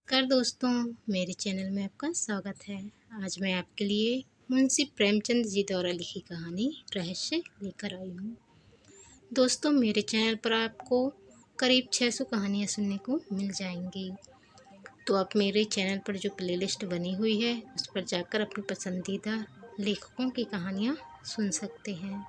दोस्तों, मेरे चैनल में आपका स्वागत है। आज मैं आपके लिए मुंशी प्रेमचंद जी द्वारा लिखी कहानी रहस्य लेकर आई हूँ। दोस्तों, मेरे चैनल पर आपको करीब 600 कहानियाँ सुनने को मिल जाएंगी। तो आप मेरे चैनल पर जो प्लेलिस्ट बनी हुई है उस पर जाकर अपनी पसंदीदा लेखकों की कहानियाँ सुन सकते हैं।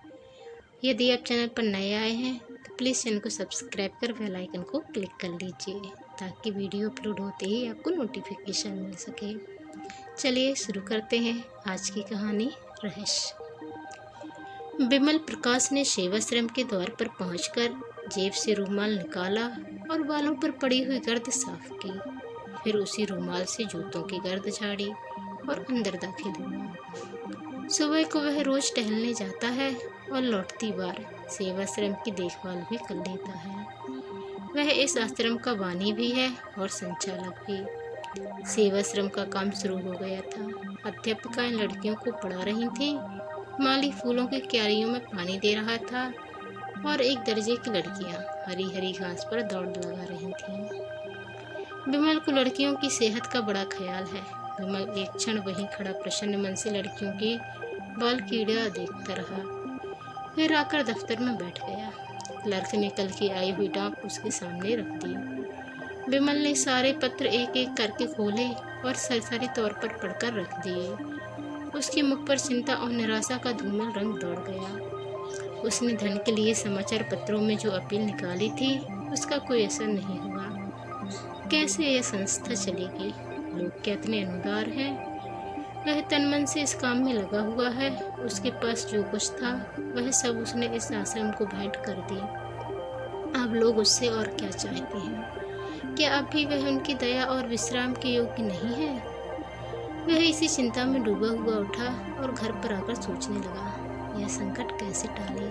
यदि आप चैनल पर नए आए हैं तो प्लीज़ चैनल को सब्सक्राइब कर बेल आइकन को क्लिक कर लीजिए ताकि वीडियो अपलोड होते ही आपको नोटिफिकेशन मिल सके। चलिए शुरू करते हैं आज की कहानी रहस्य। विमल प्रकाश ने सेवाश्रम के द्वार पर पहुंचकर जेब से रुमाल निकाला और बालों पर पड़ी हुई गर्द साफ की। फिर उसी रुमाल से जूतों की गर्द झाड़ी और अंदर दाखिल हुआ। सुबह को वह रोज टहलने जाता है और लौटती बार सेवाश्रम की देखभाल भी कर लेता है। वह इस आश्रम का बानी भी है और संचालक भी। सेवाश्रम का काम शुरू हो गया था। अध्यापिकाएं लड़कियों को पढ़ा रही थीं, माली फूलों की क्यारियों में पानी दे रहा था और एक दर्जे की लड़कियां हरी हरी घास पर दौड़ लगा रही थीं। विमल को लड़कियों की सेहत का बड़ा ख्याल है। विमल एक क्षण वहीं खड़ा प्रसन्न मन से लड़कियों की बाल कीड़ा देखता रहा। फिर आकर दफ्तर में बैठ गया। क्लर्क ने कल की आई हुई डाक उसके सामने रख दी। विमल ने सारे पत्र एक एक करके खोले और सरसरी तौर पर पढ़कर रख दिए। उसके मुख पर चिंता और निराशा का धूमिल रंग दौड़ गया। उसने धन के लिए समाचार पत्रों में जो अपील निकाली थी उसका कोई असर नहीं हुआ। कैसे यह संस्था चलेगी? लोग क्या इतने अनुदार हैं? वह तन मन से इस काम में लगा हुआ है। उसके पास जो कुछ था वह सब उसने इस आश्रम को भेंट कर दिया। अब लोग उससे और क्या चाहते हैं? क्या अब भी वह उनकी दया और विश्राम के योग्य नहीं है? वह इसी चिंता में डूबा हुआ उठा और घर पर आकर सोचने लगा, यह संकट कैसे टाले।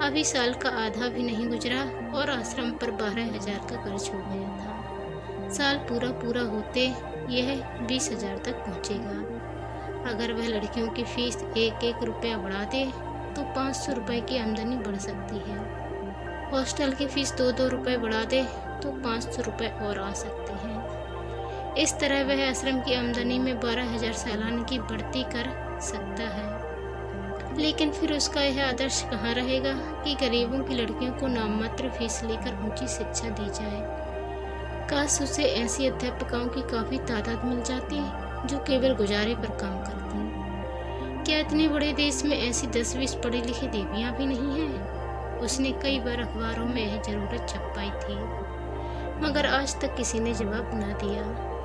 अभी साल का आधा भी नहीं गुजरा और आश्रम पर 12,000 का कर्ज हो गया था। साल पूरा होते यह 20,000 तक पहुँचेगा। अगर वह लड़कियों की फीस 1-1 रुपया बढ़ा दे तो 500 रुपये की आमदनी बढ़ सकती है। हॉस्टल की फीस 2-2 रुपये बढ़ा दे तो 500 रुपये और आ सकते हैं। इस तरह वह आश्रम की आमदनी में 12,000 सालाना की बढ़ती कर सकता है। लेकिन फिर उसका यह आदर्श कहाँ रहेगा कि गरीबों की लड़कियों को नाममात्र फीस लेकर ऊंची शिक्षा दी जाए। काश उसे ऐसी अध्यापकाओं की काफ़ी तादाद मिल जाती जो केवल गुजारे पर काम करती। क्या इतने बड़े देश में ऐसी 10-20 पढ़ी लिखी देवियां भी नहीं हैं? उसने कई बार अखबारों में यह जरूरत छपाई थी, मगर आज तक किसी ने जवाब न दिया।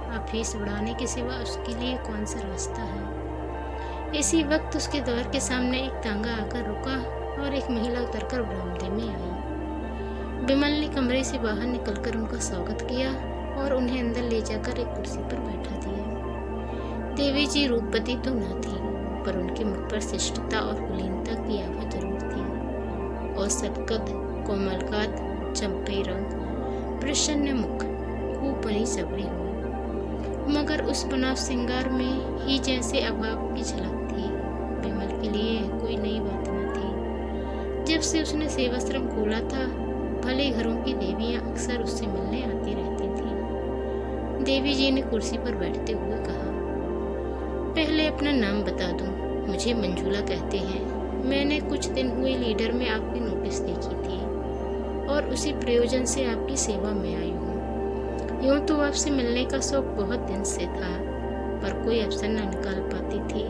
अब फीस बढ़ाने के सिवा उसके लिए कौन सा रास्ता है? इसी वक्त उसके द्वार के सामने एक तांगा आकर रुका और एक महिला उतरकर बरामदे में आई। विमल ने कमरे से बाहर निकलकर उनका स्वागत किया और उन्हें अंदर ले जाकर एक कुर्सी पर बैठा दिया। देवी जी रूपवती तो न थी, पर उनके मुख पर शिष्टता और कुलीनता की आभा जरूर थी। औसत कद, कोमल कात, चंपे रंग, प्रसन्न मुख, खूब बनी सबरी हुई, मगर उस बनाव श्रृंगार में ही जैसे अभाव की झलक थी। विमल के लिए कोई नई बात न थी। जब से उसने सेवाश्रम खोला था, भले घरों की देवियां अक्सर उससे मिलने आती रहती थी। देवी जी ने कुर्सी पर बैठते हुए कहा, पहले अपना नाम बता दूं, मुझे मंजूला कहते हैं। मैंने कुछ दिन हुए लीडर में आपकी नोटिस देखी थी और उसी प्रयोजन से आपकी सेवा में आई हूँ। यूँ तो आपसे मिलने का शौक बहुत दिन से था, पर कोई अवसर न निकाल पाती थी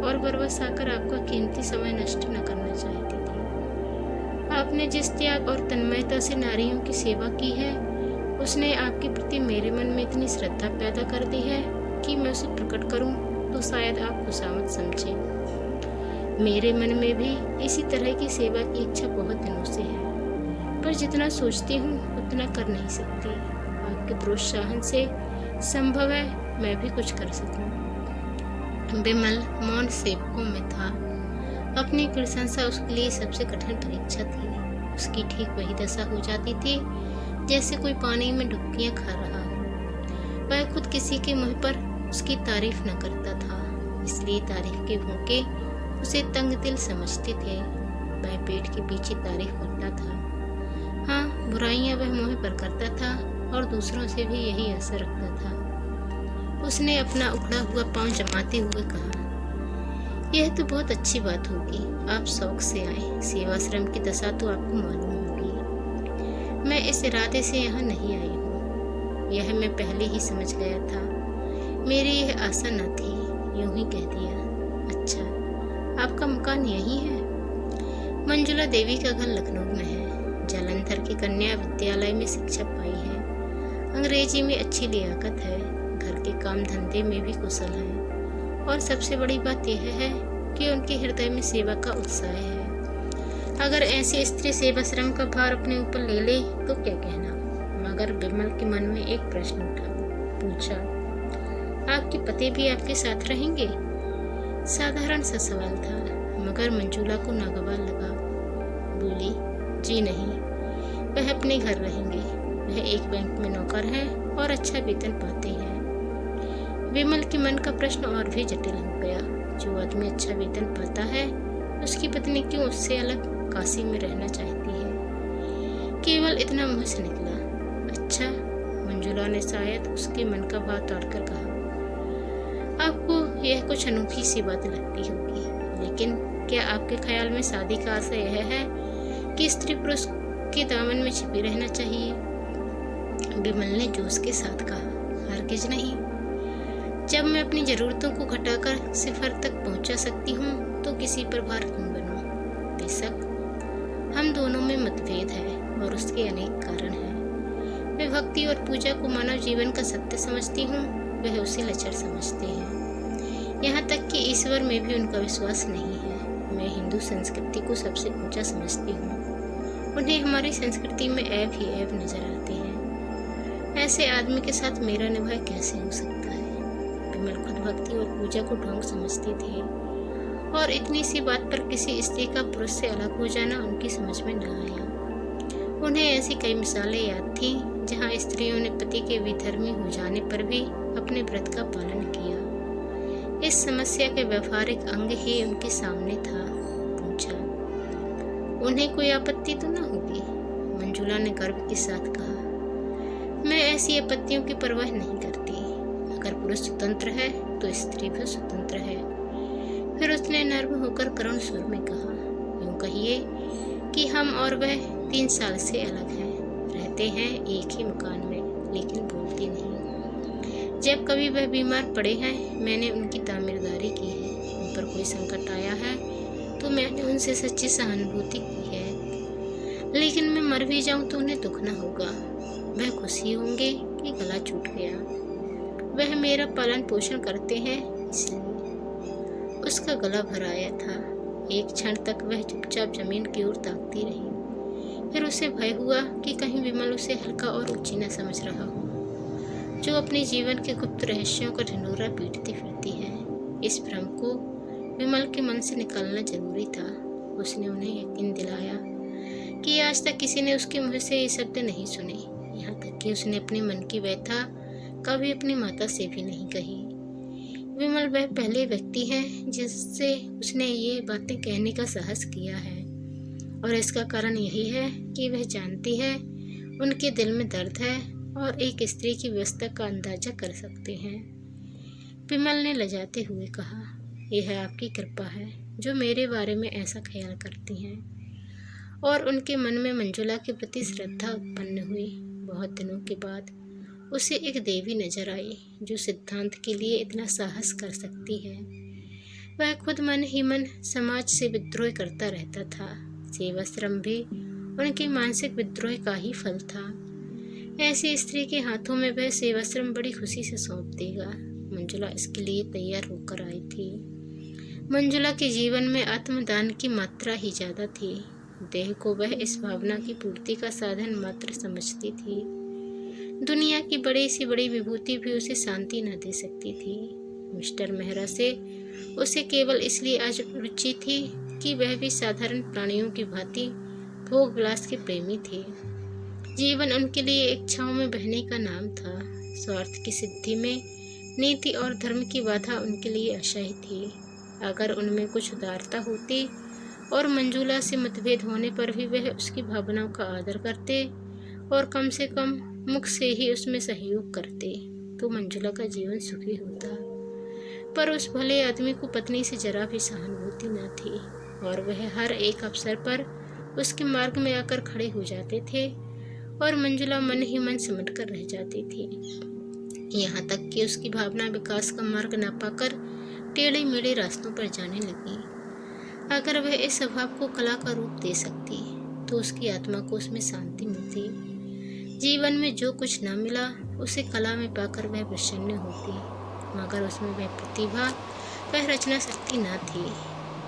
और बरबस आकर आपका कीमती समय नष्ट न करना चाहती थी। आपने जिस त्याग और तन्मयता से नारियों की सेवा की है, उसने आपके प्रति मेरे मन में इतनी श्रद्धा पैदा कर दी है कि मैं उसे प्रकट करूं तो शायद आप खुशामद समझें। मेरे मन में भी इसी तरह की सेवा की इच्छा बहुत दिनों से है, पर जितना सोचती हूँ उतना कर नहीं सकती। आपके प्रोत्साहन से संभव है मैं भी कुछ कर सकूं। विमल मौन सेवकों में था। अपनी प्रशंसा उसके लिए सबसे कठिन परीक्षा थी। उसकी ठीक वही दशा हो जाती थी जैसे कोई पानी में डुबकियां खा रहा हो। वह खुद किसी के मुंह पर उसकी तारीफ न करता था, इसलिए तारीफ के भूखे उसे तंग दिल समझते थे। वह पेट के पीछे तारीफ करता था। हाँ, बुराइयां वह मुंह पर करता था और दूसरों से भी यही असर रखता था। उसने अपना उखड़ा हुआ पांव जमाते हुए कहा, यह तो बहुत अच्छी बात होगी, आप शौक से आए, सेवाश्रम की दशा तो आपको मालूम होगी। मैं इस इरादे से यहाँ नहीं आई हूँ, यह मैं पहले ही समझ गया था। मेरी यह आशा न थी, यूं ही कह दिया। अच्छा, आपका मकान यही है? मंजुला देवी का घर लखनऊ में है। जालंधर की कन्या विद्यालय में शिक्षा पाई है। अंग्रेजी में अच्छी लियाकत है। घर के काम धंधे में भी कुशल है। और सबसे बड़ी बात यह है कि उनके हृदय में सेवा का उत्साह है। अगर ऐसी स्त्री सेवाश्रम का भार अपने ऊपर ले ले तो क्या कहना। मगर विमल के मन में एक प्रश्न उठा। पूछा, आपके पति भी आपके साथ रहेंगे? साधारण सा सवाल था, मगर मंजुला को नागवार लगा। बोली, जी नहीं, वह अपने घर रहेंगे। वह एक बैंक में नौकर है और अच्छा वेतन पाते हैं। विमल के मन का प्रश्न और भी जटिल हो गया। जो आदमी अच्छा वेतन पाता है, उसकी पत्नी क्यों उससे अलग काशी में रहना चाहती है? केवल इतना मुंह से निकला। अच्छा, मंजुला ने शायद उसके मन का भाव तोड़कर कहा, आपको यह कुछ अनोखी सी बात लगती होगी, लेकिन क्या आपके ख्याल में शादी का आशय यह है कि स्त्री पुरुष के दामन में छिपी रहना चाहिए? विमल ने जोश के साथ कहा, हरगिज नहीं। जब मैं अपनी जरूरतों को घटाकर सिफर तक पहुंचा सकती हूँ तो किसी पर भार क्यों बनूं? बेशक हम दोनों में मतभेद है और उसके अनेक कारण हैं। मैं भक्ति और पूजा को मानव जीवन का सत्य समझती हूँ, वह उसे लचर समझते हैं। यहाँ तक कि ईश्वर में भी उनका विश्वास नहीं है। मैं हिंदू संस्कृति को सबसे ऊंचा समझती हूँ। उन्हें हमारी संस्कृति में ऐब ही ऐब नजर आते हैं। ऐसे आदमी के साथ मेरा निभाव कैसे हो सकता है? विमल खुद भक्ति और पूजा को ढोंग समझते थे और इतनी सी बात पर किसी स्त्री का पुरुष से अलग हो जाना उनकी समझ में न आया। उन्हें ऐसी कई मिसालें याद थीं जहाँ स्त्रियों ने पति के विधर्मी हो जाने पर भी अपने व्रत का पालन किया। इस समस्या के व्यवहारिक अंग ही उनके सामने था। पूछा, उन्हें कोई आपत्ति तो न होगी? मंजुला ने गर्व के साथ कहा, मैं ऐसी आपत्तियों की परवाह नहीं करती। अगर पुरुष स्वतंत्र है तो स्त्री भी स्वतंत्र है। फिर उसने नर्म होकर करुण स्वर में कहा, यूं कहिए कि हम और वह 3 साल से अलग हैं, रहते हैं एक ही मकान में, लेकिन बोलती नहीं। जब कभी वह बीमार पड़े हैं, मैंने उनकी तामीरदारी की है। उन पर कोई संकट आया है तो मैंने उनसे सच्ची सहानुभूति की है। लेकिन मैं मर भी जाऊं तो उन्हें दुख न होगा। वह खुशी होंगे कि गला छूट गया। वह मेरा पालन पोषण करते हैं, इसलिए। उसका गला भर आया था। एक क्षण तक वह चुपचाप जमीन की ओर ताकती रही। फिर उसे भय हुआ कि कहीं विमल उसे हल्का और ऊंची न समझ रहा हो, जो अपने जीवन के गुप्त रहस्यों का ढिंढोरा पीटती फिरती है। इस भ्रम को विमल के मन से निकालना जरूरी था। उसने उन्हें यकीन दिलाया कि आज तक किसी ने उसके मुंह से ये शब्द नहीं सुने। यहाँ तक कि उसने अपने मन की व्यथा कभी अपनी माता से भी नहीं कही। विमल वह पहले व्यक्ति है जिससे उसने ये बातें कहने का साहस किया है, और इसका कारण यही है कि वह जानती है उनके दिल में दर्द है और एक स्त्री की व्यवस्था का अंदाजा कर सकते हैं। विमल ने लजाते हुए कहा, यह आपकी कृपा है जो मेरे बारे में ऐसा ख्याल करती हैं। और उनके मन में मंजुला के प्रति श्रद्धा उत्पन्न हुई। बहुत दिनों के बाद उसे एक देवी नजर आई जो सिद्धांत के लिए इतना साहस कर सकती है। वह खुद मन ही मन समाज से विद्रोह करता रहता था। सेवाश्रम भी उनके मानसिक विद्रोह का ही फल था। ऐसी स्त्री के हाथों में वह सेवाश्रम बड़ी खुशी से सौंप देगा। मंजुला इसके लिए तैयार होकर आई थी। मंजुला के जीवन में आत्मदान की मात्रा ही ज्यादा थी। देह को वह इस भावना की पूर्ति का साधन मात्र समझती थी। दुनिया की बड़ी सी बड़ी विभूति भी उसे शांति न दे सकती थी। मिस्टर मेहरा से उसे केवल इसलिए आज रुचि थी कि वह भी साधारण प्राणियों की भांति भोग विलास के प्रेमी थे। जीवन उनके लिए इच्छाओं में बहने का नाम था। स्वार्थ की सिद्धि में नीति और धर्म की बाधा उनके लिए असह्य थी। अगर उनमें कुछ उदारता होती और मंजुला से मतभेद होने पर भी वह उसकी भावनाओं का आदर करते और कम से कम मुख से ही उसमें सहयोग करते, तो मंजुला का जीवन सुखी होता। पर उस भले आदमी को पत्नी से जरा भी सहानुभूति न थी और वह हर एक अवसर पर उसके मार्ग में आकर खड़े हो जाते थे और मंजुला मन ही मन सिमट कर रह जाती थी। यहाँ तक कि उसकी भावना विकास का मार्ग न पाकर टेढ़े मेढ़े रास्तों पर जाने लगी। अगर वह इस स्वभाव को कला का रूप दे सकती तो उसकी आत्मा को उसमें शांति मिलती। जीवन में जो कुछ न मिला उसे कला में पाकर वह प्रसन्न होती, मगर उसमें वह प्रतिभा, वह रचना शक्ति न थी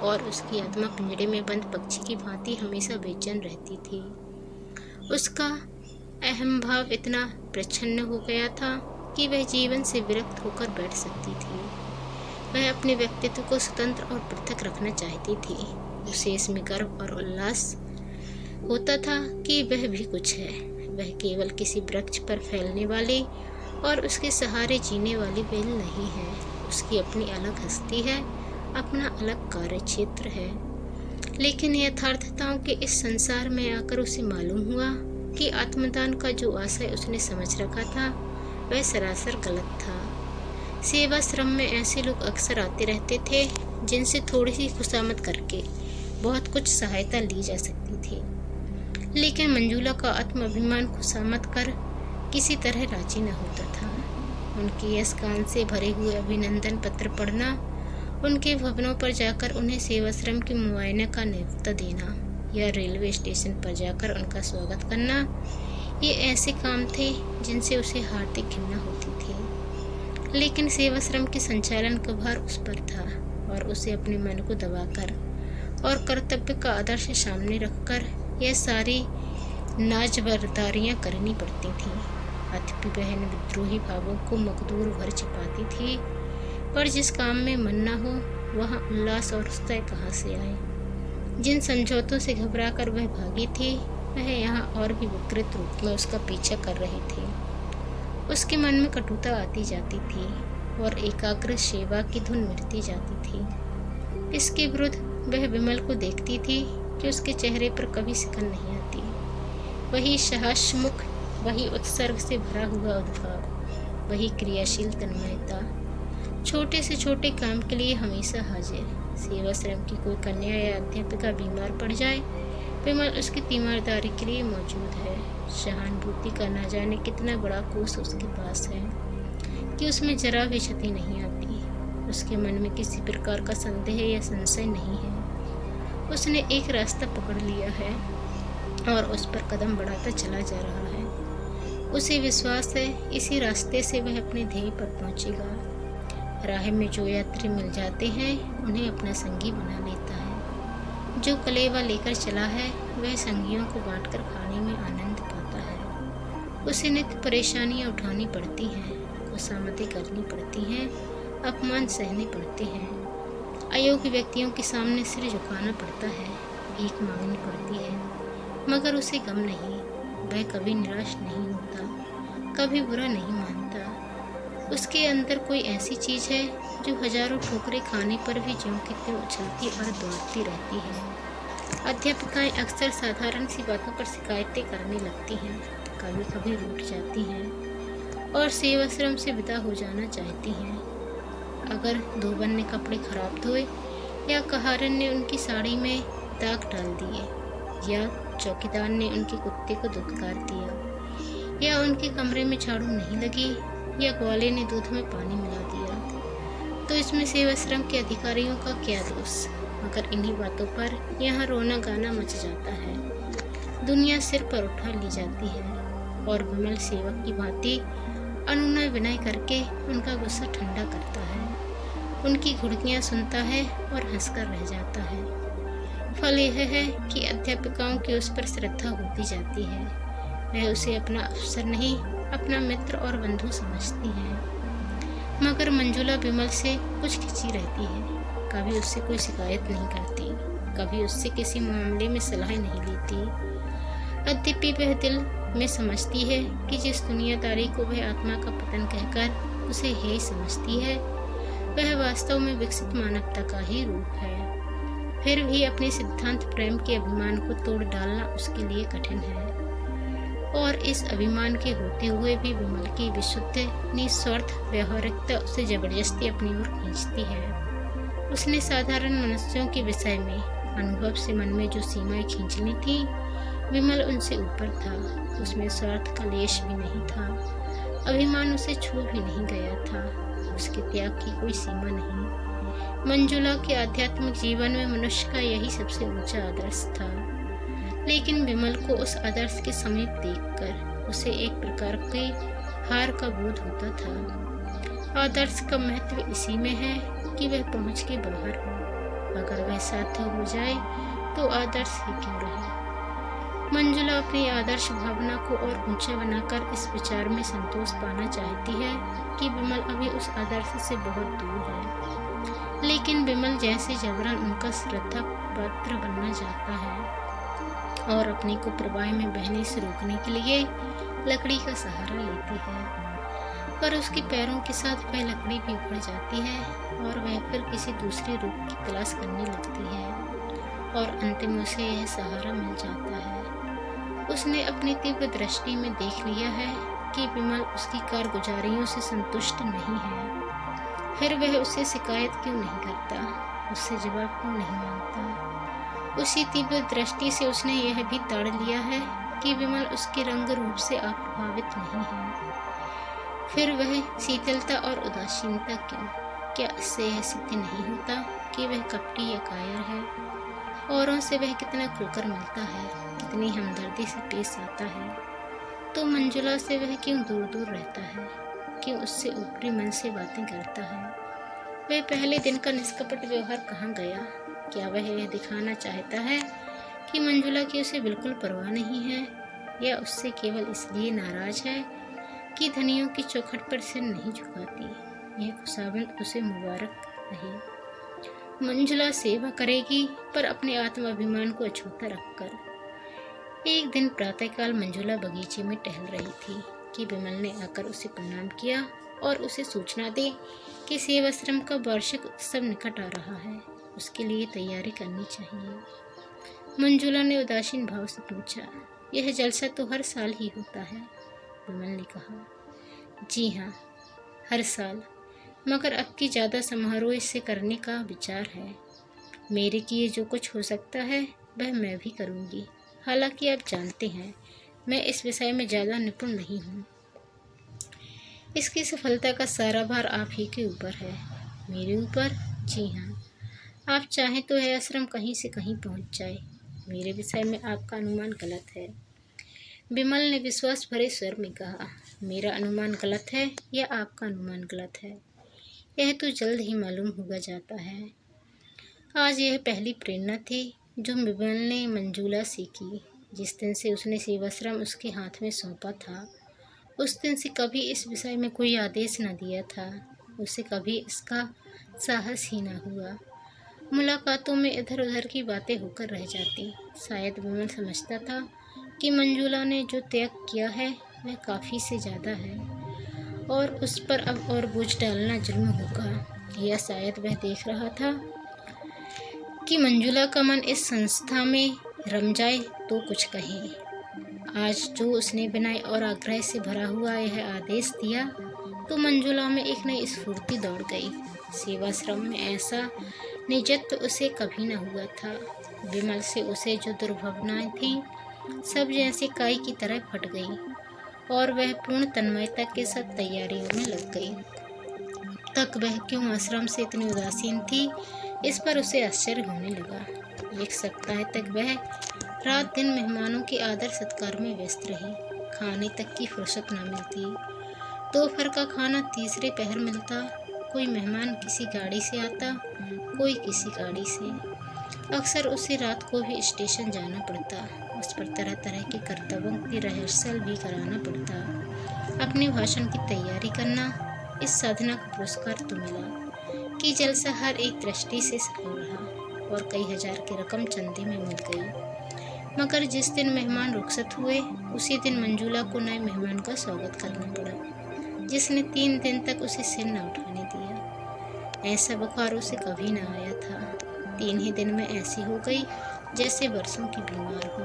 और उसकी आत्मा पिंजड़े में बंद पक्षी की भांति हमेशा बेचैन रहती थी। उसका अहम भाव इतना प्रच्छन्न हो गया था कि वह जीवन से विरक्त होकर बैठ सकती थी। वह अपने व्यक्तित्व को स्वतंत्र और पृथक रखना चाहती थी। उसे इसमें गर्व और उल्लास होता था कि वह भी कुछ है। वह केवल किसी वृक्ष पर फैलने वाली और उसके सहारे जीने वाली बेल नहीं है। उसकी अपनी अलग हस्ती है, अपना अलग कार्य क्षेत्र है। लेकिन यथार्थताओं के इस संसार में आकर उसे मालूम हुआ कि आत्मदान का जो आशय उसने समझ रखा था वह सरासर गलत था। सेवाश्रम में ऐसे लोग अक्सर आते रहते थे जिनसे थोड़ी सी खुशामद करके बहुत कुछ सहायता ली जा सकती थी। लेकिन मंजुला का आत्माभिमान खुशामद कर किसी तरह राजी न होता था। उनके यश गान से भरे हुए अभिनंदन पत्र पढ़ना, उनके भवनों पर जाकर उन्हें सेवाश्रम के मुआयने का न्योता देना या रेलवे स्टेशन पर जाकर उनका स्वागत करना, ये ऐसे काम थे जिनसे उसे हार्दिक घृणा होती थी। लेकिन सेवाश्रम के संचालन का भार उस पर था और उसे अपने मन को दबाकर और कर्तव्य का आदर्श सामने रखकर यह सारी नाजबरदारियां करनी पड़ती थीं। अथपी बहन विद्रोही भावों को मकदूर भर छिपाती थी, पर जिस काम में मन न हो वहाँ उल्लास और उत्साह कहाँ से आए। जिन समझौतों से घबराकर वह भागी थी वह यहाँ और भी विकृत रूप में उसका पीछा कर रही थी। उसके मन में कटुता आती जाती थी और एकाग्र सेवा की धुन मिटती जाती थी। इसके विरुद्ध वह विमल को देखती थी कि उसके चेहरे पर कभी सिकन नहीं आती। वही सहर्ष मुख, वही उत्सर्ग से भरा हुआ उद्भाव, वही क्रियाशील तन्मयता, छोटे से छोटे काम के लिए हमेशा हाजिर। सेवाश्रम की कोई कन्या या अध्यापिका बीमार पड़ जाए, विमल उसकी तीमारदारी के लिए मौजूद है। सहानुभूति का ना जाने कितना बड़ा कोष उसके पास है कि उसमें जरा भी क्षति नहीं आती। उसके मन में किसी प्रकार का संदेह या संशय नहीं है। उसने एक रास्ता पकड़ लिया है और उस पर कदम बढ़ाता चला जा रहा है। उसे विश्वास है इसी रास्ते से वह अपने ध्येय पर पहुंचेगा। राह में जो यात्री मिल जाते हैं उन्हें अपना संगी बना लेता है। जो कलेवा लेकर चला है वह संगियों को बांटकर खाने में आनंद पाता है। उसे नित्य परेशानियां उठानी पड़ती हैं, खुशामदें करनी पड़ती हैं, अपमान सहने पड़ते हैं, अयोग्य व्यक्तियों के सामने सिर झुकाना पड़ता है, भीख मांगनी पड़ती है, मगर उसे गम नहीं। वह कभी निराश नहीं होता, कभी बुरा नहीं मानता। उसके अंदर कोई ऐसी चीज़ है जो हजारों ठोकरें खाने पर भी ज्यों की त्यों उछलती और दौड़ती रहती है। अध्यापिकाएं अक्सर साधारण सी बातों पर शिकायतें करने लगती हैं, कभी कभी रूठ जाती हैं और सेवाश्रम से विदा हो जाना चाहती हैं। अगर धोबन ने कपड़े खराब धोए या कहारन ने उनकी साड़ी में दाग डाल दिए या चौकीदार ने उनके कुत्ते को दुत्कार दिया या उनके कमरे में झाड़ू नहीं लगी या ग्वाले ने दूध में पानी मिला दिया, तो इसमें सेवाश्रम के अधिकारियों का क्या दोष। मगर इन्हीं बातों पर यहाँ रोना गाना मच जाता है। दुनिया सिर पर उठा ली जाती है और विमल सेवक की भांति अनुनय विनय करके उनका गुस्सा ठंडा करता है, उनकी घुड़कियाँ सुनता है और हंसकर रह जाता है। फल यह है कि अध्यापिकाओं की उस पर श्रद्धा होती जाती है। वह उसे अपना अफसर नहीं, अपना मित्र और बंधु समझती हैं। मगर मंजुला विमल से कुछ खिंची रहती है, कभी उससे कोई शिकायत नहीं करती, कभी उससे किसी मामले में सलाह नहीं लेती। यद्यपि वह दिल में समझती है कि जिस दुनियादारी को वह आत्मा का पतन कहकर उसे हेय समझती है वह वास्तव में विकसित मानवता का ही रूप है। फिर भी अपने सिद्धांत प्रेम के अभिमान को तोड़ डालना उसके लिए कठिन है। और इस अभिमान के होते हुए भी विमल की विशुद्ध निस्वार्थ व्यवहारिकता उसे जबरदस्ती अपनी ओर खींचती है। उसने साधारण मनुष्यों के विषय में अनुभव से मन में जो सीमाएं खींच ली थी, विमल उनसे ऊपर था। उसमें स्वार्थ का लेश भी नहीं था। अभिमान उसे छू भी नहीं गया था। उसके त्याग की कोई सीमा नहीं। मंजुला के आध्यात्मिक जीवन में मनुष्य का यही सबसे ऊंचा आदर्श था। लेकिन विमल को उस आदर्श के समीप देखकर उसे एक प्रकार के हार का बोध होता था। आदर्श का महत्व इसी में है कि वह पहुंच के बाहर हो। अगर वह साध्य हो जाए तो आदर्श ही क्यों रहे। मंजुला अपनी आदर्श भावना को और ऊंचा बनाकर इस विचार में संतोष पाना चाहती है कि विमल अभी उस आदर्श से बहुत दूर है। लेकिन विमल जैसे जबरन उनका श्रद्धा पात्र बनना चाहता है और अपने को प्रवाह में बहने से रोकने के लिए लकड़ी का सहारा लेती है, पर उसके पैरों के साथ वह लकड़ी भी उखड़ जाती है और वह फिर किसी दूसरे रूप की तलाश करने लगती है और अंतिम उसे यह सहारा मिल जाता है। उसने अपनी तीव्र दृष्टि में देख लिया है कि विमल उसकी कारगुजारियों से संतुष्ट नहीं है। फिर वह उससे शिकायत क्यों नहीं करता, उससे जवाब क्यों नहीं मांगता। उसी तीव्र दृष्टि से उसने यह भी ताड़ लिया है कि विमल उसके रंग रूप से अप्रभावित नहीं है। फिर वह शीतलता और उदासीनता क्यों? क्या इससे यह सिद्ध नहीं होता कि वह कपटी या कायर है? औरों से वह कितना खुलकर मिलता है, कितनी हमदर्दी से पेश आता है, तो मंजुला से वह क्यों दूर दूर रहता है, क्यों उससे ऊपरी मन से बातें करता है। वह पहले दिन का निष्कपट व्यवहार कहाँ गया? क्या वह यह दिखाना चाहता है कि मंजुला की उसे बिल्कुल परवाह नहीं है, या उससे केवल इसलिए नाराज है कि धनियों की चौखट पर सिर नहीं झुकाती। यह खुशामद उसे मुबारक रहे। मंजुला सेवा करेगी, पर अपने आत्माभिमान को अछूता रखकर। एक दिन प्रातःकाल मंजुला बगीचे में टहल रही थी कि विमल ने आकर उसे प्रणाम किया और उसे सूचना दी कि सेवाश्रम का वार्षिक उत्सव निकट आ रहा है, उसके लिए तैयारी करनी चाहिए। मंजुला ने उदासीन भाव से पूछा, यह जलसा तो हर साल ही होता है? विमल ने कहा, जी हाँ, हर साल, मगर अब की ज़्यादा समारोह से करने का विचार है। मेरे किए जो कुछ हो सकता है वह मैं भी करूँगी। हालांकि आप जानते हैं मैं इस विषय में ज़्यादा निपुण नहीं हूँ। इसकी सफलता का सारा भार आप ही के ऊपर है। मेरे ऊपर? जी हाँ। आप चाहें तो यह आश्रम कहीं से कहीं पहुंच जाए। मेरे विषय में आपका अनुमान गलत है। विमल ने विश्वास भरे स्वर में कहा, मेरा अनुमान गलत है या आपका अनुमान गलत है, यह तो जल्द ही मालूम होगा जाता है। आज यह पहली प्रेरणा थी जो विमल ने मंजुला से की। जिस दिन से उसने सेवाश्रम उसके हाथ में सौंपा था, उस दिन से कभी इस विषय में कोई आदेश न दिया था। उसे कभी इसका साहस ही न हुआ। मुलाकातों में इधर उधर की बातें होकर रह जाती। शायद विमल समझता था कि मंजुला ने जो त्याग किया है वह काफ़ी से ज़्यादा है और उस पर अब और बोझ डालना जुल्म होगा। या शायद वह देख रहा था कि मंजुला का मन इस संस्था में रम जाए तो कुछ कहे। आज जो उसने विनय और आग्रह से भरा हुआ यह आदेश दिया तो मंजुला में एक नई स्फूर्ति दौड़ गई। सेवाश्रम में ऐसा निजत्व उसे कभी न हुआ था। विमल से उसे जो दुर्भावनाएं थीं सब जैसे काई की तरह फट गई और वह पूर्ण तन्मयता के साथ तैयारियों में लग गई। तक वह क्यों आश्रम से इतनी उदासीन थी, इस पर उसे आश्चर्य होने लगा। एक सप्ताह तक वह रात दिन मेहमानों के आदर सत्कार में व्यस्त रही। खाने तक की फुर्सत न मिलती। दोपहर का खाना तीसरे पहर मिलता। कोई मेहमान किसी गाड़ी से आता, कोई किसी गाड़ी से। अक्सर उसे रात को भी स्टेशन जाना पड़ता। उस पर तरह तरह के कर्तव्यों की रिहर्सल भी कराना पड़ता। अपने भाषण की तैयारी करना। इस साधना का पुरस्कार तो मिला कि जलसा हर एक दृष्टि से सफल रहा और कई हजार की रकम चंदे में मिल गई। मगर जिस दिन मेहमान रुखसत हुए उसी दिन मंजुला को नए मेहमान का स्वागत करना पड़ा, जिसने 3 दिन तक उसे सिर न उठाने दिया। ऐसा बुखार उसे कभी न आया था। 3 ही दिन में ऐसी हो गई जैसे बरसों की बीमार हो।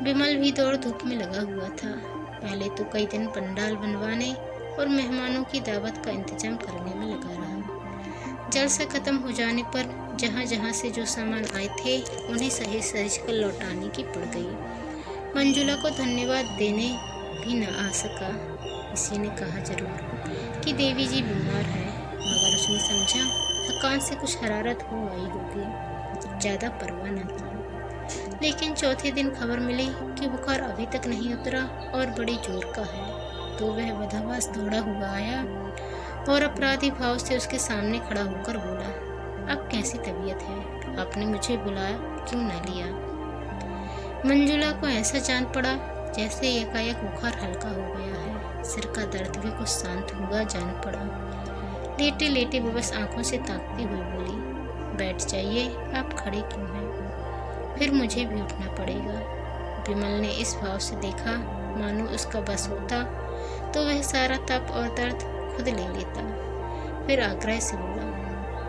विमल भी दौड़ धूप में लगा हुआ था। पहले तो कई दिन पंडाल बनवाने और मेहमानों की दावत का इंतजाम करने में लगा रहा। जलसा खत्म हो जाने पर जहाँ जहाँ से जो सामान आए थे उन्हें सही सहेज कर लौटाने की पड़ गई। मंजुला को धन्यवाद देने भी न आ सका। किसी ने कहा जरूर कि देवी जी बीमार है, मगर उसने समझा थकान से कुछ हरारत हो आई होगी, ज़्यादा परवाह न की। लेकिन चौथे दिन खबर मिली कि बुखार अभी तक नहीं उतरा और बड़ी जोर का है, तो वह बदहवास दौड़ा हुआ आया और अपराधी भाव से उसके सामने खड़ा होकर बोला, अब कैसी तबीयत है? आपने मुझे बुलाया क्यों न लिया? मंजुला को ऐसा जान पड़ा जैसे एकाएक बुखार हल्का हो गया है। सिर का दर्द भी कुछ शांत हुआ जान पड़ा। लेटे लेटे वो बस आंखों से ताकती हुई बोली, बैठ जाइए, आप खड़े क्यों हैं? फिर मुझे भी उठना पड़ेगा। विमल ने इस भाव से देखा मानो उसका बस होता तो वह सारा तप और दर्द खुद ले लेता। फिर आग्रह से बोला,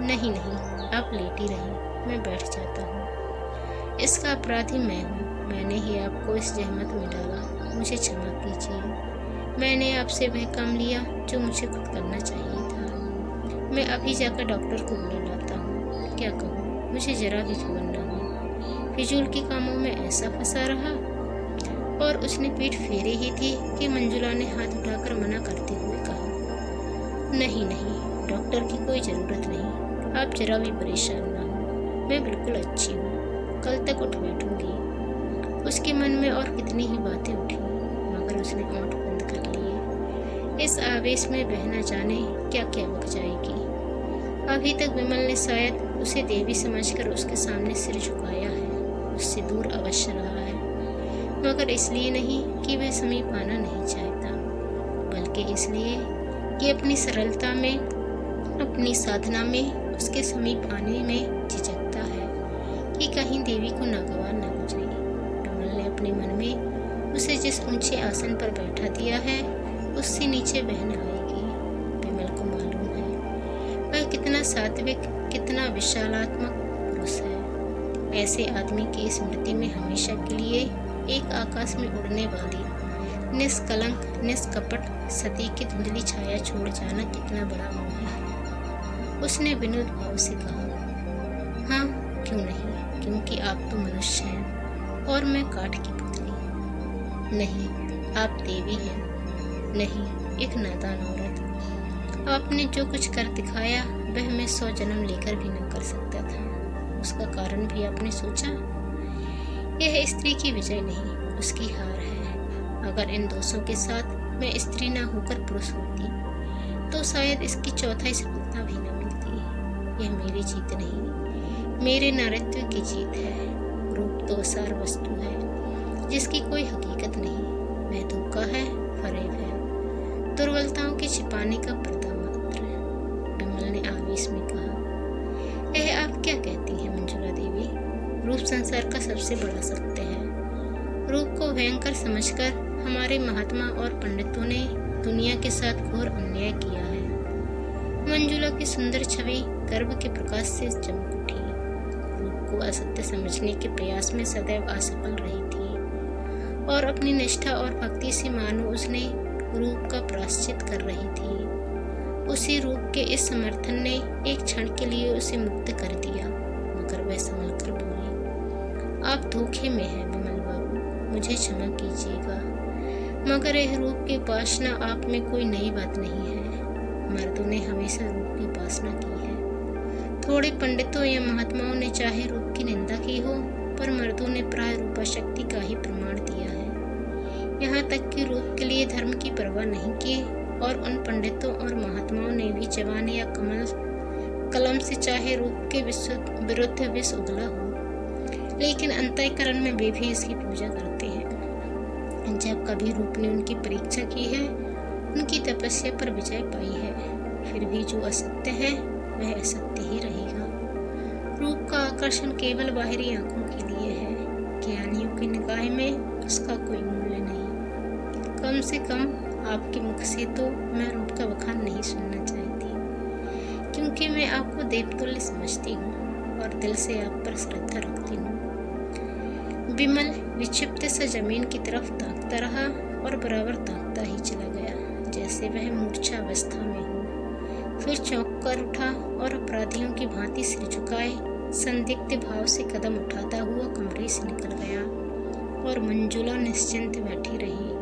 नहीं नहीं, आप लेटी रहिए, मैं बैठ जाता हूँ। इसका अपराधी मैं हूँ, मैंने ही आपको इस जहमत में डाला, मुझे क्षमा कीजिए। मैंने आपसे वह काम लिया जो मुझे खुद करना चाहिए था। मैं अभी जाकर डॉक्टर को बुला लाता हूँ। क्या कहूँ, मुझे जरा भी खबर न हुई, फिजूल के कामों में ऐसा फंसा रहा। और उसने पीठ फेरे ही थी कि मंजुला ने हाथ उठाकर मना करते हुए कहा, नहीं नहीं, डॉक्टर की कोई ज़रूरत नहीं, आप जरा भी परेशान ना हो, मैं बिल्कुल अच्छी हूँ, कल तक उठ बैठूंगी। उसके मन में और कितनी ही बातें उठी, मगर उसने होंठ बंद कर लिए। इस आवेश में बह न जाने क्या क्या बक जाएगी। अभी तक विमल ने शायद उसे देवी समझकर उसके सामने सिर झुकाया है, उससे दूर अवश्य रहा है, मगर इसलिए नहीं कि वह समीप आना नहीं चाहता, बल्कि इसलिए कि अपनी सरलता में, अपनी साधना में उसके समीप आने में झिझकता है कि कहीं देवी को नागवार न हो जाए। विमल ने अपने मन में उसे जिस ऊंचे आसन पर बैठा दिया है उससे नीचे बह न आएगी। विमल को मालूम है वह कितना सात्विक, कितना विशालात्मक पुरुष है। ऐसे आदमी की स्मृति में हमेशा के लिए एक आकाश में उड़ने वाली निष्कलंक, निष्कपट सती की धुंधली छाया छोड़ जाना कितना बड़ा मोह है। उसने विनोद भाव से कहा, हाँ क्यों नहीं, क्योंकि आप तो मनुष्य हैं और मैं काठ की पुतली। नहीं, आप देवी हैं। नहीं, एक नादान औरत। आपने जो कुछ कर दिखाया वह मैं 100 जन्म लेकर भी न कर सकता था। उसका कारण भी आपने सोचा? यह स्त्री की विजय नहीं, उसकी हार है। अगर इन दोषों के साथ मैं स्त्री न होकर पुरुष होती तो शायद इसकी चौथाई सफलता भी न मिलती। यह मेरी जीत नहीं, मेरे नारित्व की जीत है। रूप तो असार वस्तु है जिसकी कोई हकीकत नहीं, वह धोखा है, फरेब है, दुर्बलताओं के छिपाने का पर्दा मात्र। विमल ने आवेश में कहा, यह आप क्या कहती हैं मंजुला देवी? रूप संसार का सबसे बड़ा सत्य है। रूप को भयंकर समझकर हमारे महात्मा और पंडितों ने दुनिया के साथ घोर अन्याय किया है। मंजुला की सुंदर छवि गर्व के प्रकाश से चमक उठी। रूप को असत्य समझने के प्रयास में सदैव असफल रही थी और अपनी निष्ठा और भक्ति से मानो उसने रूप का प्रायश्चित कर रही थी। उसी रूप के इस समर्थन ने एक क्षण के लिए उसे मुक्त कर दिया, मगर वह संभल कर बोली, आप धोखे में हैं विमल बाबू, मुझे क्षमा कीजिएगा, मगर यह रूप की उपासना आप में कोई नई बात नहीं है। मर्दों ने हमेशा रूप की उपासना की है। थोड़े पंडितों या महात्माओं ने चाहे रूप की निंदा की हो, पर मर्दों ने प्राय रूपाशक्ति का ही प्रमाण दिया है। यहाँ तक कि रूप के लिए धर्म की परवाह नहीं की और उन पंडितों और महात्माओं ने भी जवान या कलम से चाहे रूप के विरुद्ध विष उगला हो, लेकिन अंतःकरण में वे भी इसकी पूजा करते हैं। जब कभी रूप ने उनकी परीक्षा की है, उनकी तपस्या पर विजय पाई है, फिर भी जो असत्य है वह असत्य ही रहेगा। रूप का आकर्षण केवल बाहरी आंखों के लिए है, ज्ञानियों की निगाह में उसका कोई मूल्य नहीं। कम से कम आपके मुख से तो मैं रूप का बखान नहीं सुनना चाहती, क्योंकि मैं आपको देवतुल्य समझती हूँ और दिल से आप पर श्रद्धा रखती हूँ। विमल विक्षिप्त सा जमीन की तरफ ताकता रहा और बराबर ताकता ही चला गया, जैसे वह मूर्छा अवस्था में हो। फिर चौंक कर उठा और अपराधियों की भांति सिर झुकाए संदिग्ध भाव से कदम उठाता हुआ कमरे से निकल गया और मंजुला निश्चिंत बैठी रही।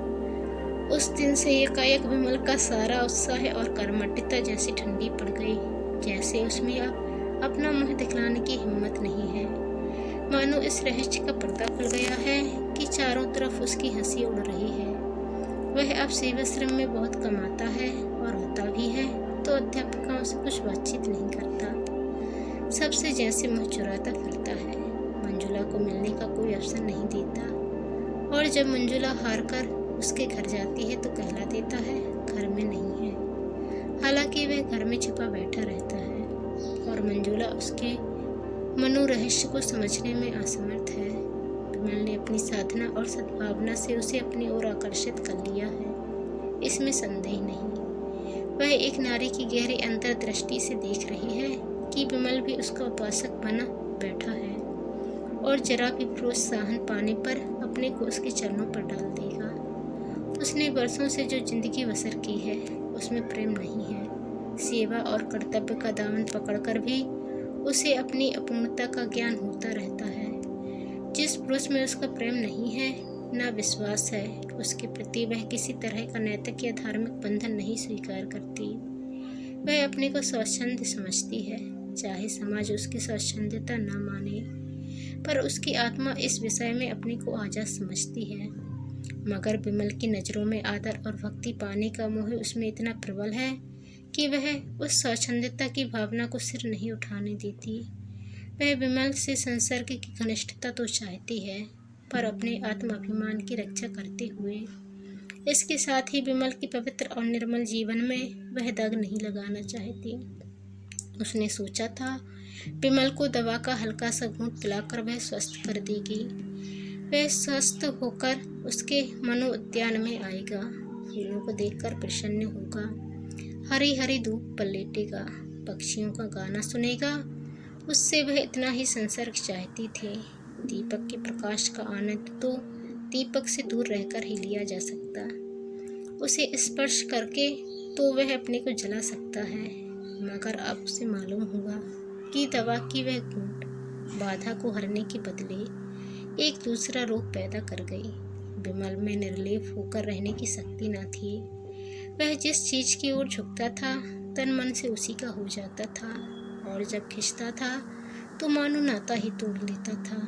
उस दिन से एकाएक विमल का सारा उत्साह और कर्मठता जैसी ठंडी पड़ गई, जैसे उसमें अब अपना मुंह दिखलाने की हिम्मत नहीं है। मानो इस रहस्य का पर्दा खुल गया है कि चारों तरफ उसकी हंसी उड़ रही है। वह अब सेवाश्रम में बहुत कमाता है और होता भी है तो अध्यापकों से कुछ बातचीत नहीं करता, सबसे जैसे मुँह चुराता फिरता है। मंजुला को मिलने का कोई अवसर नहीं देता और जब मंजुला हार कर उसके घर जाती है तो कहला देता है घर में नहीं है। हालांकि वह घर में छिपा बैठा रहता है और मंजुला उसके मनोरहस्य को समझने में असमर्थ है। विमल ने अपनी साधना और सद्भावना से उसे अपनी ओर आकर्षित कर लिया है, इसमें संदेह नहीं। वह एक नारी की गहरी अंतर्दृष्टि से देख रही है कि विमल भी उसका उपासक बना बैठा है और जरा भी प्रोत्साहन पाने पर अपने को उसके चरणों पर डाल देगा। उसने वर्षों से जो जिंदगी बसर की है उसमें प्रेम नहीं है। सेवा और कर्तव्य का दामन पकड़कर भी उसे अपनी अपूर्णता का ज्ञान होता रहता है। जिस पुरुष में उसका प्रेम नहीं है, ना विश्वास है, उसके प्रति वह किसी तरह का नैतिक या धार्मिक बंधन नहीं स्वीकार करती। वह अपने को स्वच्छंद समझती है, चाहे समाज उसकी स्वच्छंदता न माने, पर उसकी आत्मा इस विषय में अपने को आजाद समझती है। मगर विमल की नज़रों में आदर और भक्ति पाने का मोह उसमें इतना प्रबल है कि वह उस स्वच्छंदता की भावना को सिर नहीं उठाने देती। वह विमल से संसर्ग की घनिष्ठता तो चाहती है, पर अपने आत्माभिमान की रक्षा करते हुए। इसके साथ ही विमल की पवित्र और निर्मल जीवन में वह दाग नहीं लगाना चाहती। उसने सोचा था विमल को दवा का हल्का सा घूंट पिलाकर वह स्वस्थ कर देगी। वह स्वस्थ होकर उसके मनोउद्यान में आएगा, फूलों को देखकर प्रसन्न होगा, हरी हरी धूप पर लेटेगा, पक्षियों का गाना सुनेगा। उससे वह इतना ही संसर्ग चाहती थी। दीपक के प्रकाश का आनंद तो दीपक से दूर रहकर ही लिया जा सकता। उसे स्पर्श करके तो वह अपने को जला सकता है, मगर अब उसे मालूम हुआ कि दवा की वह घूंट बाधा को हरने के बदले एक दूसरा रोग पैदा कर गई। विमल में निर्लेप होकर रहने की शक्ति न थी। वह जिस चीज की ओर झुकता था तन मन से उसी का हो जाता था, और जब खिंचता था तो मानो नाता ही तोड़ लेता था।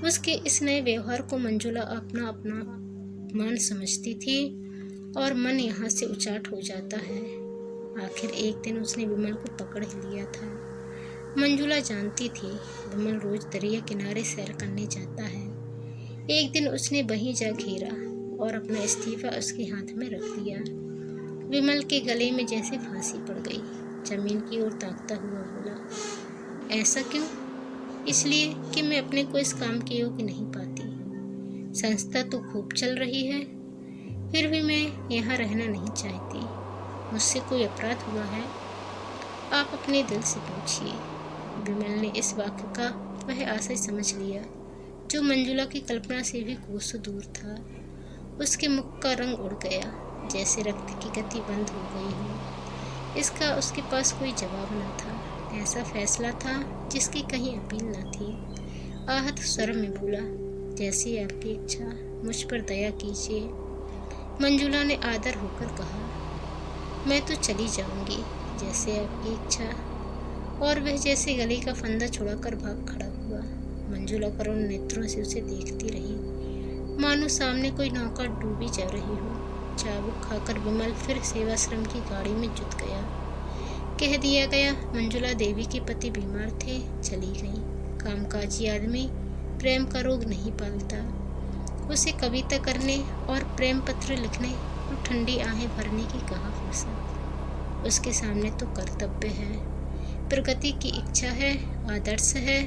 उसके इस नए व्यवहार को मंजुला अपना अपना मान समझती थी और मन यहाँ से उचाट हो जाता है। आखिर एक दिन उसने विमल को पकड़ ही लिया था। मंजुला जानती थी विमल रोज दरिया किनारे सैर करने जाता है। एक दिन उसने वहीं जा घेरा और अपना इस्तीफा उसके हाथ में रख दिया। विमल के गले में जैसे फांसी पड़ गई। जमीन की ओर ताकता हुआ बोला, ऐसा क्यों? इसलिए कि मैं अपने को इस काम के योग्य नहीं पाती। संस्था तो खूब चल रही है, फिर भी मैं यहाँ रहना नहीं चाहती। मुझसे कोई अपराध हुआ है? आप अपने दिल से पूछिए। विमल ने इस वाक्य का वह आशय समझ लिया जो मंजुला की कल्पना से भी कोसों दूर था। उसके मुख का रंग उड़ गया, जैसे रक्त की गति बंद हो गई हो। इसका उसके पास कोई जवाब न था। ऐसा फैसला था जिसकी कहीं अपील न थी। आहत स्वर में बोला, जैसी आपकी इच्छा, मुझ पर दया कीजिए। मंजुला ने आदर होकर कहा, मैं तो चली जाऊंगी, जैसे आपकी इच्छा। और वह जैसे गले का फंदा छुड़ाकर भाग खड़ा हुआ। मंजुला करुण नेत्रों से उसे देखती रही, मानो सामने कोई नौका डूबी जा रही हो। चाबुक खाकर विमल फिर सेवाश्रम की गाड़ी में जुट गया। कह दिया गया मंजुला देवी के पति बीमार थे, चली गई। कामकाजी आदमी प्रेम का रोग नहीं पालता। उसे कविता करने और प्रेम पत्र लिखने और ठंडी आहें भरने की कहाँ फुर्सत। उसके सामने तो कर्तव्य है, प्रगति की इच्छा है, आदर्श है।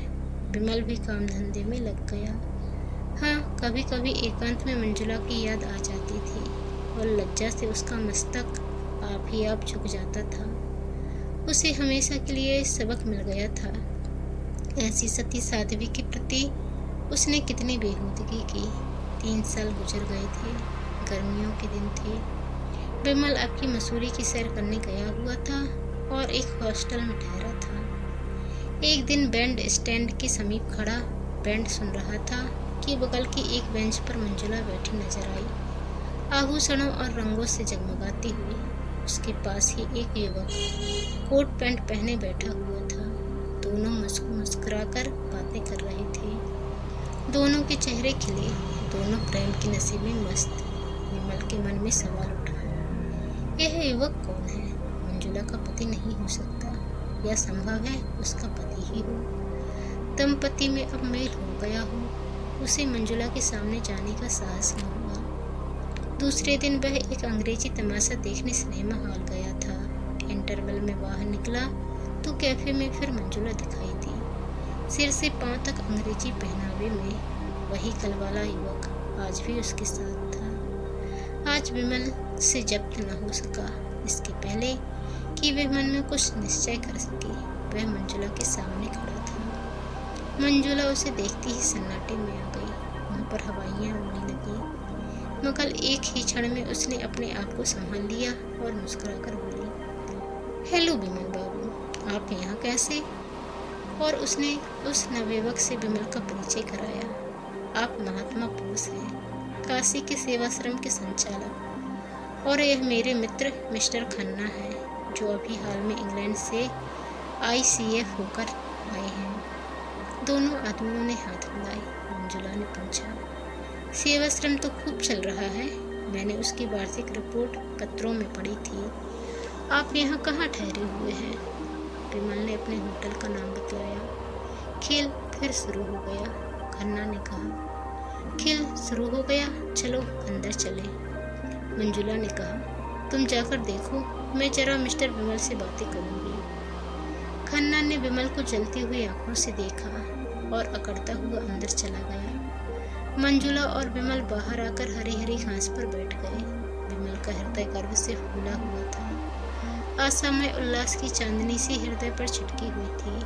विमल भी काम धंधे में लग गया। हाँ, कभी कभी एकांत में मंजुला की याद आ जाती थी और लज्जा से उसका मस्तक आप ही आप झुक जाता था। उसे हमेशा के लिए सबक मिल गया था। ऐसी सती साध्वी के प्रति उसने कितनी बेहूदगी की। 3 साल गुजर गए थे। गर्मियों के दिन थे। विमल आपकी मसूरी की सैर करने गया हुआ था और एक हॉस्टल में ठहरा था। एक दिन बैंड स्टैंड के समीप खड़ा बैंड सुन रहा था कि बगल की एक बेंच पर मंजुला बैठी नजर आई, आभूषणों और रंगों से जगमगाती हुई। उसके पास ही एक युवक कोट पैंट पहने बैठा हुआ था। दोनों मुस्कुराकर बातें कर रहे थे। दोनों के चेहरे खिले, दोनों प्रेम की नशे में मस्त। विमल के मन में सवाल उठा, यह युवक कौन है? मंजुला का पति नहीं हो सकता, या संभव है उसका पति ही हो। दंपति में अब मेल हो गया हो, उसे मंजुला के सामने जाने का साहस न हुआ। दूसरे दिन वह एक अंग्रेजी तमाशा देखने सिनेमा हॉल गया था। इंटरवल में बाहर निकला तो कैफे में फिर मंजुला दिखाई दी, सिर से पांव तक अंग्रेजी पहनावे में। वही कल वाला युवक आज भी उसके साथ था। आज विमल से जब्त न हो सका। इसके पहले कि वह मन में कुछ निश्चय कर सके, वह मंजुला के सामने खड़ा था। मंजुला उसे देखती ही सन्नाटे में आ गई। मुंह पर हवाइयां उड़ने लगी, मगर एक ही क्षण में उसने अपने आप को संभाल लिया और मुस्कुराकर बोली, हेलो विमल बाबू, आप यहाँ कैसे? और उसने उस नवयुवक से विमल का परिचय कराया। आप महात्मा पुरुष हैं, काशी के सेवाश्रम के संचालक, और यह मेरे मित्र मिस्टर खन्ना है, जो अभी हाल में इंग्लैंड से ICF होकर आए हैं। दोनों आदमियों ने हाथ मिलाए। मंजुला ने पूछा, सेवाश्रम तो खूब चल रहा है, मैंने उसकी वार्षिक रिपोर्ट पत्रों में पढ़ी थी। आप यहाँ कहाँ ठहरे हुए हैं? विमल ने अपने होटल का नाम बतलाया। खेल फिर शुरू हो गया, खन्ना ने कहा। खेल शुरू हो गया, चलो अंदर चले। मंजुला ने कहा, तुम जाकर देखो, मैं जरा मिस्टर विमल से बातें करूंगी। खन्ना ने विमल को जलती हुई आंखों से देखा और अकड़ता हुआ अंदर चला गया। मंजुला और विमल बाहर आकर हरी हरी घास पर बैठ गए। विमल का हृदय गर्व से फूला हुआ था। असामय उल्लास की चांदनी सी हृदय पर छिटकी हुई थी।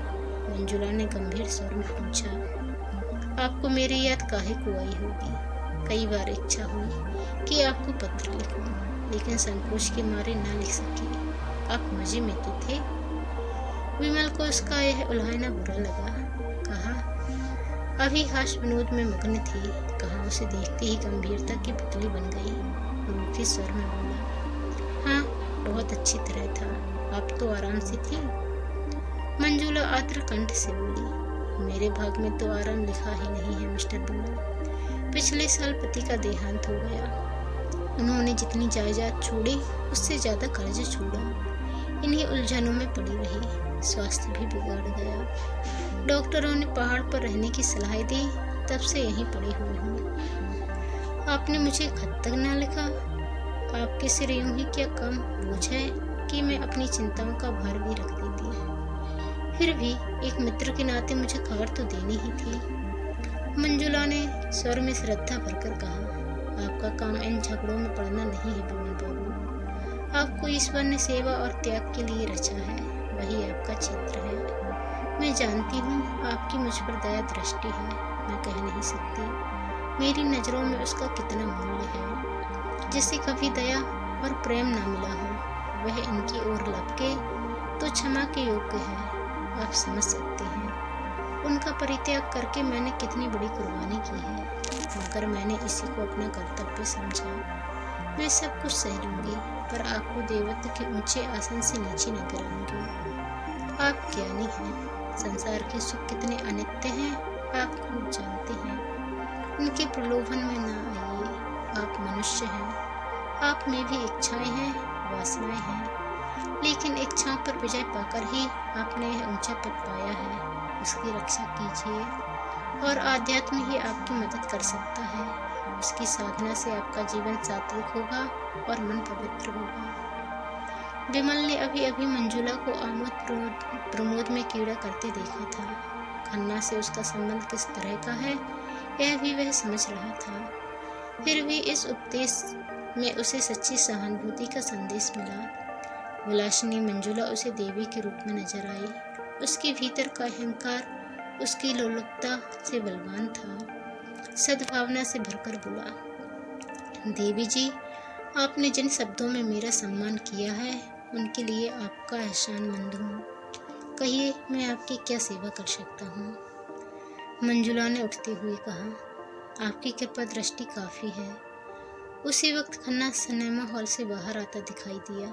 मंजुला ने गंभीर स्वर में पूछा, आपको मेरी याद काहे को आई होगी? कई बार इच्छा हुई कि आपको पत्र लिखूं, लेकिन संकोच के मारे ना लिख सकी। आप मजे में तो थे। विमल को उसका यह उल्हाना बुरा लगा। कहा, अभी हास्य विनोद में मग्न थी। कहा, उसे देखते ही गंभीरता की पुतली बन गई। रूखे स्वर में बोला, हाँ, बहुत अच्छी तरह था। आप तो आराम से थी। मंजुला आर्द्र कंठ से बोली, मेरे भाग में तो आराम लिखा ही नहीं है मिस्टर विमल। पिछले साल पति का देहांत हो गया। उन्होंने जितनी जायदाद छोड़ी, उससे ज्यादा कर्ज छोड़ा। इन्हीं उलझनों में पड़ी रही, स्वास्थ्य भी बिगड़ गया। डॉक्टरों ने पहाड़ पर रहने की सलाह दी, तब से यहीं पड़ी हुई हूँ। आपने मुझे खत तक ना लिखा। आपके सिर यूं ही क्या कम बोझ है कि मैं अपनी चिंताओं का भार भी रख देती। फिर भी एक मित्र के नाते मुझे खबर तो देनी ही थी। मंजुला ने स्वर में श्रद्धा भरकर कहा, आपका काम इन झगड़ों में पड़ना नहीं है विमल बाबू। आपको ईश्वर ने सेवा और त्याग के लिए रचा है, वही आपका क्षेत्र है। मैं जानती हूँ आपकी मुझ पर दया दृष्टि है, मैं कह नहीं सकती मेरी नज़रों में उसका कितना मूल्य है। जिसे कभी दया और प्रेम ना मिला हो, वह इनकी ओर लपके तो क्षमा के योग्य है। आप समझ सकते हैं उनका परित्याग करके मैंने कितनी बड़ी कुर्बानी की है, मगर मैंने इसी को अपना कर्तव्य समझा। मैं सब कुछ सह लूंगी, पर आपको देवत्व के ऊंचे आसन से नीचे न गिराऊंगी। आप ज्ञानी हैं, संसार के सुख कितने अनित्य हैं आप खूब जानते हैं। उनके प्रलोभन में ना आइए। आप मनुष्य हैं, आप में भी इच्छाएं हैं, वासनाएं हैं, लेकिन इच्छाओं पर विजय पाकर ही आपने यह ऊंचा पद पाया है। उसकी रक्षा कीजिए और आध्यात्म ही आपकी मदद कर सकता है। उसकी साधना से आपका जीवन सात्विक होगा और मन पवित्र होगा। विमल ने अभी अभी मंजुला को आमोद प्रमोद में कीड़ा करते देखा था। खन्ना से उसका संबंध किस तरह का है, यह भी वह समझ रहा था। फिर भी इस उपदेश में उसे सच्ची सहानुभूति का संदेश मिला। विलासिनी मंजुला उसे देवी के रूप में नजर आई। उसके भीतर का अहंकार उसकी लोलुपता से बलवान था। सद्भावना से भरकर बोला, देवी जी, आपने जिन शब्दों में मेरा सम्मान किया है उनके लिए आपका एहसानमंद हूँ। कहिए मैं आपकी क्या सेवा कर सकता हूँ? मंजुला ने उठते हुए कहा, आपकी कृपा दृष्टि काफ़ी है। उसी वक्त खन्ना सिनेमा हॉल से बाहर आता दिखाई दिया।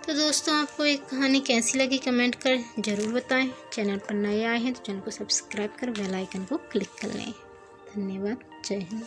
तो दोस्तों, आपको एक कहानी कैसी लगी कमेंट कर ज़रूर बताएं। चैनल पर नए आए हैं तो चैनल को सब्सक्राइब कर बेल आइकन को क्लिक कर लें। धन्यवाद। जय हिंद।